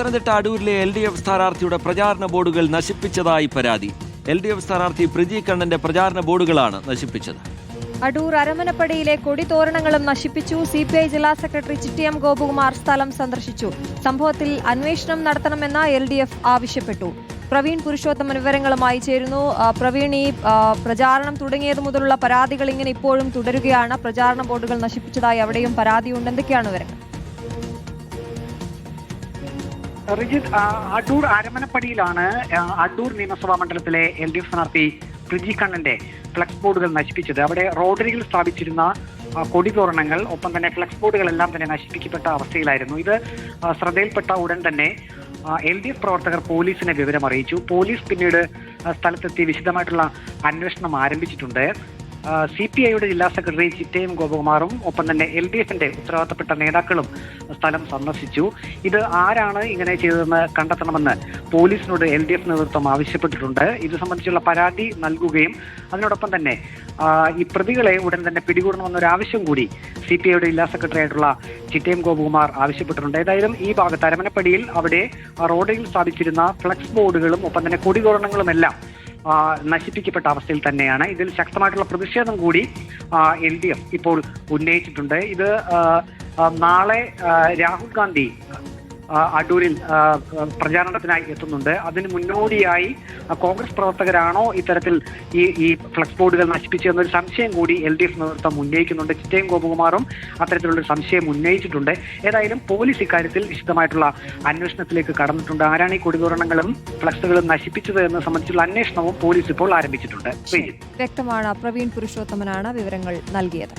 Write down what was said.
Pathanamthitta അടൂരിലെ LDF സ്ഥാനാർത്ഥിയുടെ പ്രചാരണ ബോർഡുകൾ നശിപ്പിച്ചതായി പരാതി. LDF സ്ഥാനാർത്ഥി പ്രിജി കണ്ണന്റെ പ്രചാരണ ബോർഡുകളാണ് നശിപ്പിച്ചത്. അടൂർ അരമനപ്പടിയിലെ കൊടിതോരണങ്ങളും നശിപ്പിച്ചു. CPI ജില്ലാ സെക്രട്ടറി ചിറ്റിയം ഗോപകുമാർ സ്ഥലം സന്ദർശിച്ചു. സംഭവത്തിൽ അന്വേഷണം നടത്തണമെന്ന് LDF ആവശ്യപ്പെട്ടു. പ്രവീൺ പുരുഷോത്തമൻ വിവരങ്ങളുമായി ചേരുന്നു. പ്രവീൺ, ഈ പ്രചാരണം തുടങ്ങിയത് മുതലുള്ള പരാതികൾ ഇങ്ങനെ ഇപ്പോഴും തുടരുകയാണ്. പ്രചാരണ ബോർഡുകൾ നശിപ്പിച്ചതായി അവിടെയും പരാതിയുണ്ട്. എന്തൊക്കെയാണ് വിവരങ്ങൾ? റിജിത്ത്, അടൂർ അരമനപ്പടിയിലാണ് അടൂർ നിയമസഭാ മണ്ഡലത്തിലെ LDF സ്ഥാനാർത്ഥി പ്രിജി കണ്ണന്റെ ഫ്ലക്സ് ബോർഡുകൾ നശിപ്പിച്ചത്. അവിടെ റോഡരികിൽ സ്ഥാപിച്ചിരുന്ന കൊടിതോരണങ്ങൾ ഒപ്പം തന്നെ ഫ്ലക്സ് ബോർഡുകളെല്ലാം തന്നെ നശിപ്പിക്കപ്പെട്ട അവസ്ഥയിലായിരുന്നു. ഇത് ശ്രദ്ധയിൽപ്പെട്ട ഉടൻ തന്നെ LDF പ്രവർത്തകർ പോലീസിനെ വിവരം അറിയിച്ചു. പോലീസ് പിന്നീട് സ്ഥലത്തെത്തി വിശദമായിട്ടുള്ള അന്വേഷണം ആരംഭിച്ചിട്ടുണ്ട്. CPIയുടെ ജില്ലാ സെക്രട്ടറി ചിറ്റയം ഗോപകുമാറും ഒപ്പം തന്നെ LDFന്റെ ഉത്തരവാദിത്തപ്പെട്ട നേതാക്കളും സ്ഥലം സന്ദർശിച്ചു. ഇത് ആരാണ് ഇങ്ങനെ ചെയ്തതെന്ന് കണ്ടെത്തണമെന്ന് പോലീസിനോട് LDF നേതൃത്വം ആവശ്യപ്പെട്ടിട്ടുണ്ട്. ഇത് സംബന്ധിച്ചുള്ള പരാതി നൽകുകയും അതിനോടൊപ്പം തന്നെ ഈ പ്രതികളെ ഉടൻ തന്നെ പിടികൂടണമെന്നൊരാവശ്യം കൂടി CPIയുടെ ജില്ലാ സെക്രട്ടറി ആയിട്ടുള്ള ചിറ്റയം ഗോപകുമാർ ആവശ്യപ്പെട്ടിട്ടുണ്ട്. ഏതായാലും ഈ ഭാഗത്ത് അരമനപ്പടിയിൽ അവിടെ റോഡിൽ സ്ഥാപിച്ചിരുന്ന ഫ്ലക്സ് ബോർഡുകളും ഒപ്പം തന്നെ കൊടിതോരണങ്ങളുമെല്ലാം നശിപ്പിക്കപ്പെട്ട അവസ്ഥയിൽ തന്നെയാണ്. ഇതിൽ ശക്തമായിട്ടുള്ള പ്രതിഷേധം കൂടി LDF ഇപ്പോൾ ഉന്നയിച്ചിട്ടുണ്ട്. ഇത് നാളെ രാഹുൽ ഗാന്ധി അടൂരിൽ പ്രചാരണത്തിനായി എത്തുന്നുണ്ട്. അതിന് മുന്നോടിയായി കോൺഗ്രസ് പ്രവർത്തകരാണോ ഇത്തരത്തിൽ ഈ ഫ്ലക്സ് ബോർഡുകൾ നശിപ്പിച്ചതെന്നൊരു സംശയം കൂടി LDF നേതൃത്വം ഉന്നയിക്കുന്നുണ്ട്. ചിറ്റയം ഗോപകുമാറും അത്തരത്തിലുള്ള സംശയം ഉന്നയിച്ചിട്ടുണ്ട്. ഏതായാലും പോലീസ് ഇക്കാര്യത്തിൽ വിശദമായിട്ടുള്ള അന്വേഷണത്തിലേക്ക് കടന്നിട്ടുണ്ട്. ആരാണ് ഈ കൊടിതോരണങ്ങളും ഫ്ലക്സുകളും നശിപ്പിച്ചത് എന്ന് സംബന്ധിച്ചുള്ള അന്വേഷണവും പോലീസ് ഇപ്പോൾ ആരംഭിച്ചിട്ടുണ്ട്. വ്യക്തമാണ്. പ്രവീൺ പുരുഷോത്തമനാണ് വിവരങ്ങൾ നൽകിയത്.